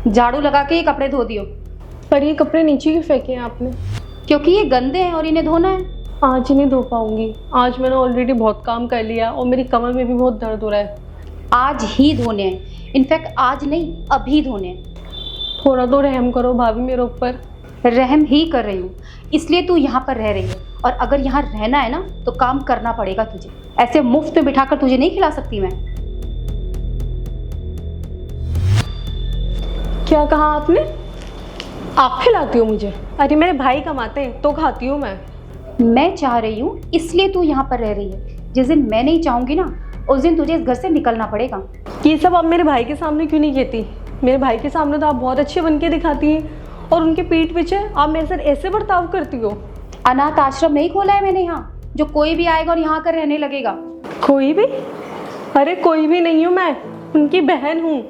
झाड़ू लगा के ये कपड़े धो दियो। पर ये कपड़े नीचे क्यों फेंके हैं आपने? क्योंकि ये गंदे हैं और इन्हें धोना है। आज ही नहीं धो पाऊंगी। आज मैंने ऑलरेडी बहुत काम कर लिया और मेरी कमर में भी बहुत दर्द हो रहा है। आज ही धोने हैं, इनफैक्ट आज नहीं अभी धोने हैं। थोड़ा तो रहम करो भाभी मेरे ऊपर। रहम ही कर रही हूँ, इसलिए तू यहाँ पर रह रही है। और अगर यहाँ रहना है ना तो काम करना पड़ेगा तुझे। ऐसे मुफ्त में बिठाकर तुझे नहीं खिला सकती मैं। क्या कहा आपने? आप खिलाती हो मुझे? अरे मेरे भाई कमाते हैं तो खाती हूँ मैं चाह रही हूँ इसलिए तू यहाँ पर रह रही है। जिस दिन मैं नहीं चाहूँगी ना उस दिन तुझे इस घर से निकलना पड़ेगा। ये सब आप मेरे भाई के सामने क्यों नहीं कहती? मेरे भाई के सामने तो आप बहुत अच्छे बन के दिखाती हैं और उनके पीठ पीछे आप मेरे साथ ऐसे बर्ताव करती हो। अनाथ आश्रम नहीं खोला है मैंने यहाँ, जो कोई भी आएगा और यहाँ कर रहने लगेगा। कोई भी? अरे कोई भी नहीं हूँ मैं, उनकी बहन हूँ।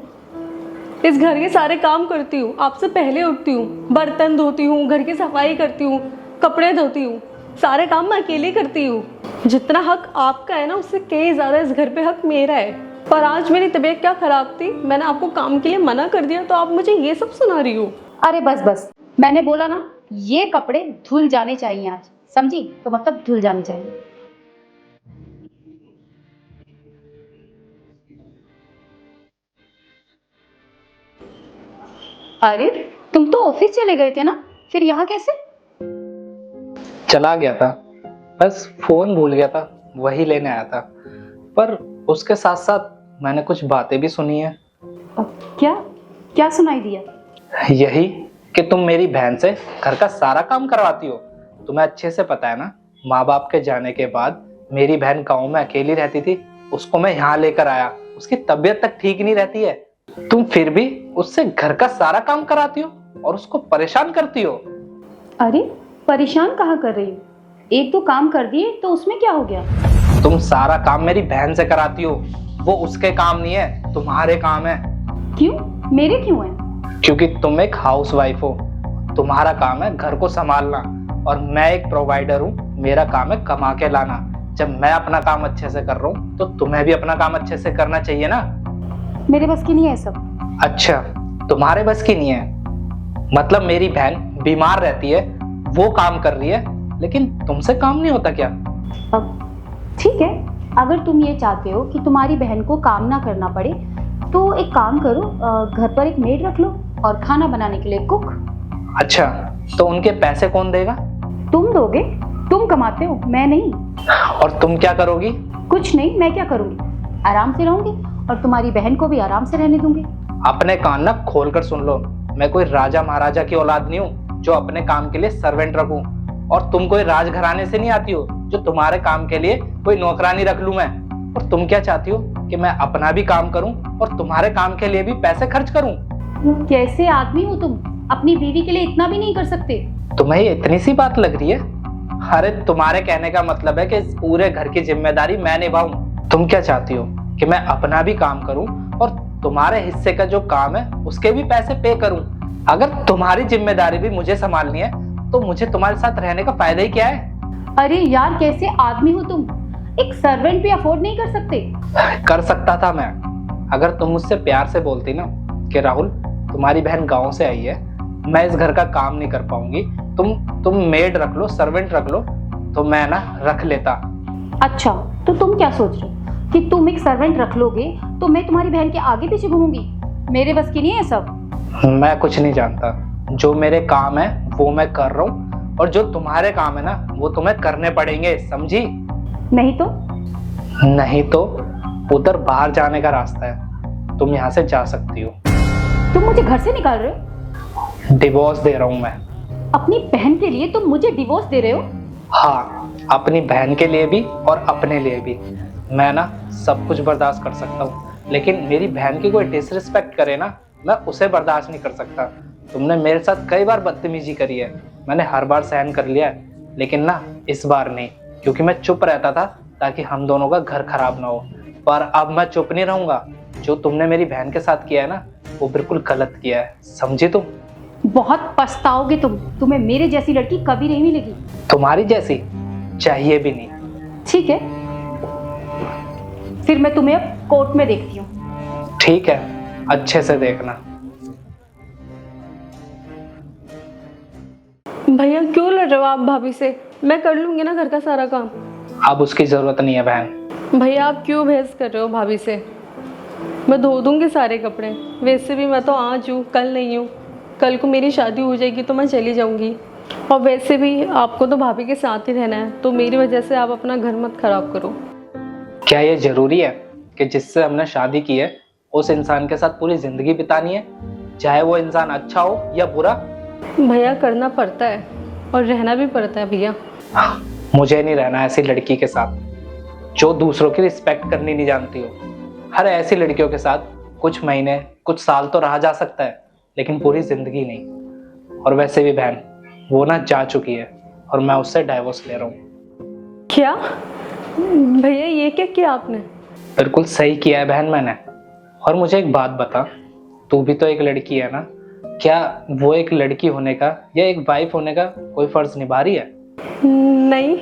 इस घर के सारे काम करती हूँ, आपसे पहले उठती हूँ, बर्तन धोती हूँ, घर की सफाई करती हूँ, कपड़े धोती हूँ, सारे काम मैं अकेले करती हूँ। जितना हक आपका है ना उससे कई ज़्यादा इस घर पे हक मेरा है। पर आज मेरी तबीयत क्या ख़राब थी, मैंने आपको काम के लिए मना कर दिया तो आप मुझे ये सब सुना रही हो। अरे बस बस, मैंने बोला ना ये कपड़े धुल जाने चाहिए आज, समझी? तो मतलब धुल जाने चाहिए। अरे तुम तो ऑफिस चले गए थे ना, फिर यहाँ कैसे? चला गया था, बस फोन भूल गया था, वही लेने आया था। पर उसके साथ साथ मैंने कुछ बातें भी सुनी है। क्या क्या सुनाई दिया? यही कि तुम मेरी बहन से घर का सारा काम करवाती हो। तुम्हें अच्छे से पता है ना, माँ बाप के जाने के बाद मेरी बहन गाँव में अकेली रहती थी, उसको मैं यहाँ लेकर आया। उसकी तबीयत तक ठीक नहीं रहती है, तुम फिर भी उससे घर का सारा काम कराती हो और उसको परेशान करती हो। अरे परेशान कहाँ कर रही हो? एक दो काम कर दिए तो उसमें क्या हो गया? तुम सारा काम मेरी बहन से कराती हो, वो उसके काम नहीं है, तुम्हारे काम है। क्यों? मेरे क्यों है? क्योंकि तुम एक हाउसवाइफ हो, तुम्हारा काम है घर को संभालना और मैं एक प्रोवाइडर हूँ, मेरा काम है कमा के लाना। जब मैं अपना काम अच्छे से कर रहा हूँ तो तुम्हें भी अपना काम अच्छे से करना चाहिए ना। मेरे बस की नहीं है सब। अच्छा, तुम्हारे बस की नहीं है? मतलब मेरी बहन बीमार रहती है, वो काम कर रही है, लेकिन तुमसे काम नहीं होता क्या? अब ठीक है, अगर तुम ये चाहते हो कि तुम्हारी बहन को काम ना करना पड़े तो एक काम करो, घर पर एक मेड रख लो और खाना बनाने के लिए कुक। अच्छा, तो उनके पैसे कौन देगा? तुम दोगे, तुम कमाते हो, मैं नहीं। और तुम क्या करोगी? कुछ नहीं, मैं क्या करूंगी? आराम से रहूंगी और तुम्हारी बहन को भी आराम से रहने दूंगी। अपने कान ना खोल कर सुन लो, मैं कोई राजा महाराजा की औलाद नहीं हूँ जो अपने काम के लिए सर्वेंट रखूं। और तुम कोई राजघराने से नहीं आती हो जो तुम्हारे काम के लिए कोई नौकरानी रख लूं मैं। और तुम क्या चाहती हो कि मैं अपना भी काम करूं और तुम्हारे काम के लिए भी पैसे खर्च करूं? कैसे आदमी हो तुम? अपनी बीवी के लिए इतना भी नहीं कर सकते? तुम्हें ये इतनी सी बात लग रही है? अरे तुम्हारे कहने का मतलब है कि इस पूरे घर की जिम्मेदारी मैं निभाऊं। तुम क्या चाहती हो कि मैं अपना भी काम करूं और तुम्हारे हिस्से का जो काम है उसके भी पैसे पे करूं? अगर तुम्हारी जिम्मेदारी भी मुझे संभालनी है तो मुझे तुम्हारे साथ रहने का फायदा ही क्या है? अरे यार कैसे आदमी हो तुम? एक सर्वेंट भी अफोर्ड नहीं कर सकते? कर सकता था मैं, अगर तुम मुझसे प्यार से बोलती ना कि राहुल तुम्हारी बहन गांव से आई है, मैं इस घर का काम नहीं कर पाऊंगी, तुम मेड रख लो, सर्वेंट रख लो, तो मैं ना रख लेता। अच्छा, तो तुम क्या सोच रहे हो कि तुम एक सर्वेंट रख लोगे तो मैं तुम्हारी बहन के आगे पीछे घूमूंगी? मेरे बस की नहीं है सब। मैं कुछ नहीं जानता, जो मेरे काम है वो मैं कर रहा हूँ और जो तुम्हारे काम है ना वो तुम्हें करने पड़ेंगे, समझी? नहीं तो? नहीं तो उधर बाहर जाने का रास्ता है, तुम यहाँ से जा सकती हो। तुम मुझे घर से निकाल रहे हो? डिवोर्स दे रहा हूँ मैं। अपनी बहन के लिए तुम मुझे डिवोर्स दे रहे हो? हाँ, अपनी बहन के लिए भी और अपने लिए भी। मैं ना सब कुछ बर्दाश्त कर सकता हूँ, लेकिन मेरी बहन की कोई डिसरिस्पेक्ट करे ना, मैं उसे बर्दाश्त नहीं कर सकता। तुमने मेरे साथ कई बार बदतमीजी करी है, मैंने हर बार सहन कर लिया है, लेकिन ना इस बार नहीं, क्योंकि मैं चुप रहता था ताकि हम दोनों का घर खराब ना हो। पर अब मैं चुप नहीं रहूंगा। जो तुमने मेरी बहन के साथ किया है ना वो बिल्कुल गलत किया है, समझी तुम? बहुत पछताओगे तुम, तुम्हें मेरे जैसी लड़की कभी नहीं मिलेगी। तुम्हारी जैसी चाहिए भी नहीं। ठीक है, फिर मैं तुम्हें अब कोर्ट में देखती हूँ। ठीक है, अच्छे से देखना। भैया क्यों लड़ रहे हो आप भाभी से? मैं कर लूँगी ना घर का सारा काम। अब उसकी ज़रूरत नहीं है बहन। भैया आप क्यों बहस कर रहे हो भाभी से? मैं धो दूँगी सारे कपड़े। वैसे भी मैं तो आज हूँ, कल नहीं हूँ। कल को मेरी शादी हो जाएगी तो मैं चली जाऊँगी। और वैसे भी आपको तो भाभी के साथ ही रहना है, तो मेरी वजह से आप अपना घर मत खराब करो। क्या ये ज़रूरी है कि जिससे हमने शादी की है उस इंसान के साथ पूरी ज़िंदगी बितानी है, चाहे वो इंसान अच्छा हो या बुरा? भैया करना पड़ता है और रहना भी पड़ता है भैया। मुझे नहीं रहना ऐसी लड़की के साथ जो दूसरों की रिस्पेक्ट करनी नहीं जानती हो। हर ऐसी लड़कियों के साथ कुछ महीने कुछ साल तो रहा जा सकता है, लेकिन पूरी जिंदगी नहीं। और वैसे भी बहन, वो ना जा चुकी है और मैं उससे डाइवोर्स ले रहा हूँ। क्या भैया, ये क्या किया आपने? बिल्कुल सही किया है बहन मैंने। और मुझे एक बात बता, तू भी तो एक लड़की है ना, क्या वो एक लड़की होने का या एक वाइफ होने का कोई फर्ज निभा रही है? नहीं।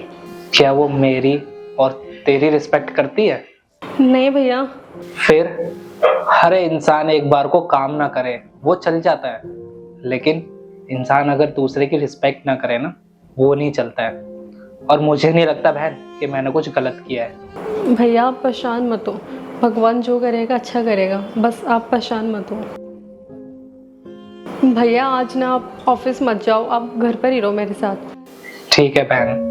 क्या वो मेरी और तेरी रिस्पेक्ट करती है? नहीं भैया। फिर हर इंसान एक बार को काम ना करे वो चल जाता है, लेकिन इंसान अगर दूसरे की रिस्पेक्ट ना करे ना, वो नहीं चलता है। और मुझे नहीं लगता बहन कि मैंने कुछ गलत किया है। भैया आप परेशान मत हो, भगवान जो करेगा अच्छा करेगा, बस आप परेशान मत हो। भैया आज ना आप ऑफिस मत जाओ, आप घर पर ही रहो मेरे साथ। ठीक है बहन,